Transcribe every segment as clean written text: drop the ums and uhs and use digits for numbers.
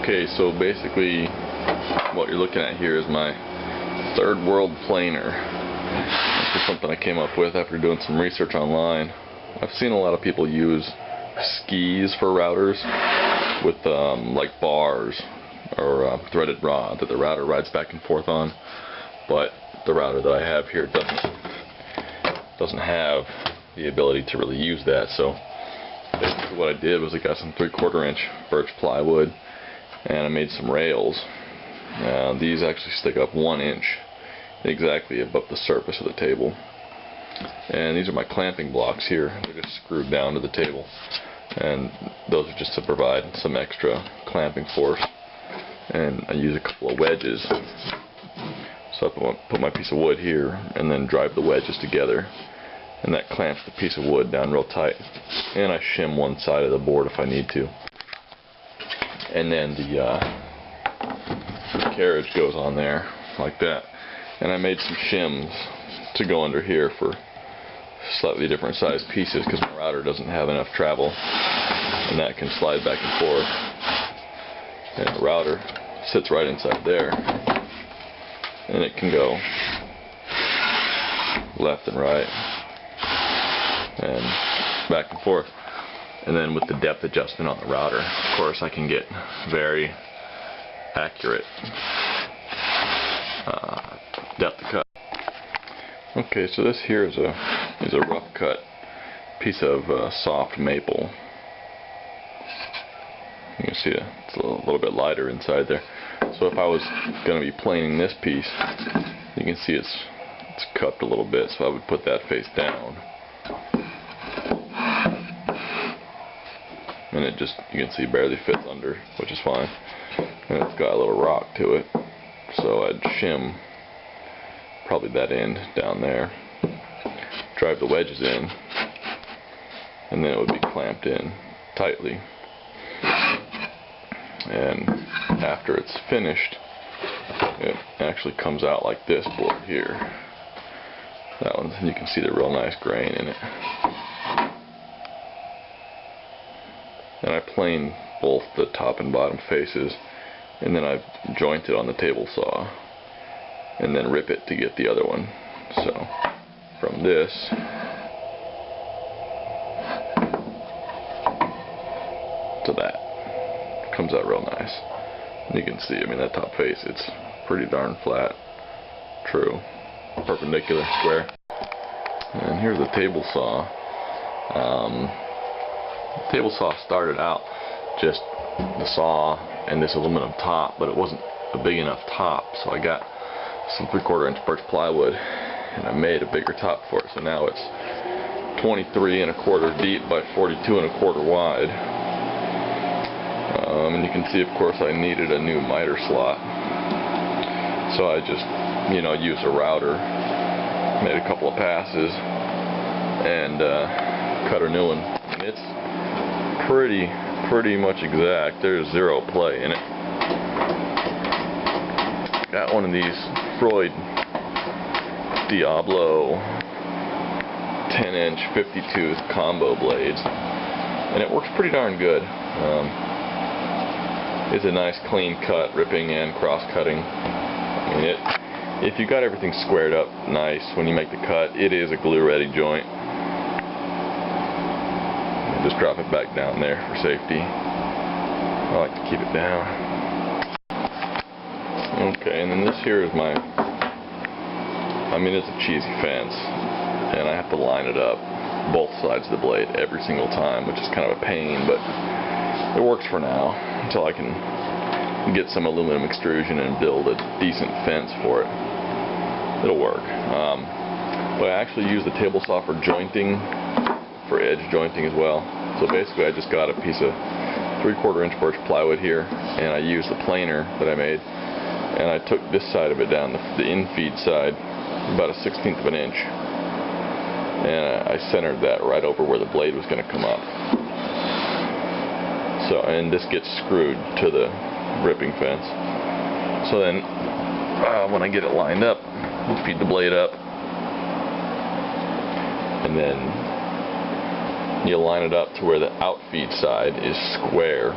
Okay, so basically what you're looking at here is my third world planer. This is something I came up with after doing some research online. I've seen a lot of people use skis for routers with like bars or threaded rod that the router rides back and forth on, but the router that I have here doesn't have the ability to really use that. So basically what I did was I got some 3/4 inch birch plywood and I made some rails. These actually stick up 1 inch exactly above the surface of the table, and these are my clamping blocks here. They're just screwed down to the table, and those are just to provide some extra clamping force. And I use a couple of wedges, so I put my piece of wood here and then drive the wedges together, and that clamps the piece of wood down real tight. And I shim one side of the board if I need to, and then the carriage goes on there like that. And I made some shims to go under here for slightly different sized pieces because my router doesn't have enough travel, and that can slide back and forth. And the router sits right inside there, and it can go left and right and back and forth. And then with the depth adjustment on the router, of course, I can get very accurate depth of cut. Okay, so this here is a rough cut piece of soft maple. You can see it's a little bit lighter inside there. So if I was going to be planing this piece, you can see it's cupped a little bit, so I would put that face down. And it just, you can see, barely fits under, which is fine. And it's got a little rock to it, so I'd shim probably that end down there, drive the wedges in, and then it would be clamped in tightly. And after it's finished, it actually comes out like this board here. That one, you can see the real nice grain in it. And I plane both the top and bottom faces, and then I joint it on the table saw, and then rip it to get the other one. So from this to that, comes out real nice. And you can see, I mean, that top face, it's pretty darn flat, true, perpendicular, square. And here's the table saw. The table saw started out just the saw and this aluminum top, but it wasn't a big enough top, so I got some 3/4 inch birch plywood and I made a bigger top for it. So now it's 23 1/4 deep by 42 1/4 wide. And you can see, of course, I needed a new miter slot, so I just, used a router, made a couple of passes, and cut a new one. And it's pretty much exact. There's zero play in it. Got one of these Freud Diablo 10-inch 50-tooth combo blades, and it works pretty darn good. It's a nice clean cut, ripping and cross-cutting. I mean, if you got everything squared up nice when you make the cut, it is a glue-ready joint. Just drop it back down there for safety. I like to keep it down. Okay, and then this here is my, it's a cheesy fence, and I have to line it up both sides of the blade every single time, which is kind of a pain, but it works for now until I can get some aluminum extrusion and build a decent fence for it. It'll work. But I actually use the table saw for jointing, for edge jointing as well. So basically I just got a piece of 3/4 inch birch plywood here, and I used the planer that I made, and I took this side of it down, the infeed side, about a 1/16 of an inch, and I centered that right over where the blade was going to come up. So, and this gets screwed to the ripping fence. So then when I get it lined up, we'll feed the blade up, and then you line it up to where the outfeed side is square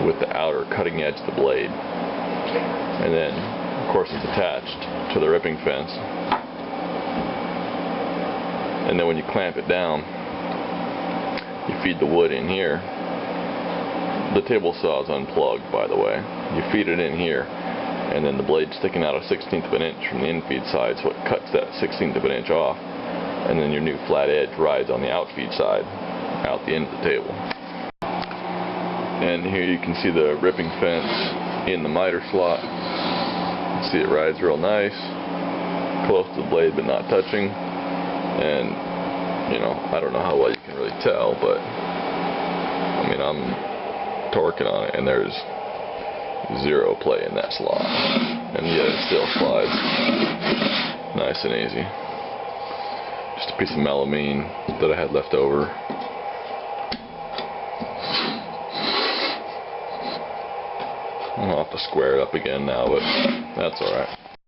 with the outer cutting edge of the blade. And then, of course, it's attached to the ripping fence. And then when you clamp it down, you feed the wood in here. The table saw is unplugged, by the way. You feed it in here, and then the blade's sticking out a 1/16 of an inch from the infeed side, so it cuts that 1/16 of an inch off, and then your new flat edge rides on the outfeed side, out the end of the table. And here you can see the ripping fence in the miter slot. You can see it rides real nice, close to the blade but not touching. And, you know, I don't know how well you can really tell, but I mean, I'm torquing on it and there's zero play in that slot, and yet it still slides nice and easy. Just a piece of melamine that I had left over. I'll have to square it up again now, but that's alright.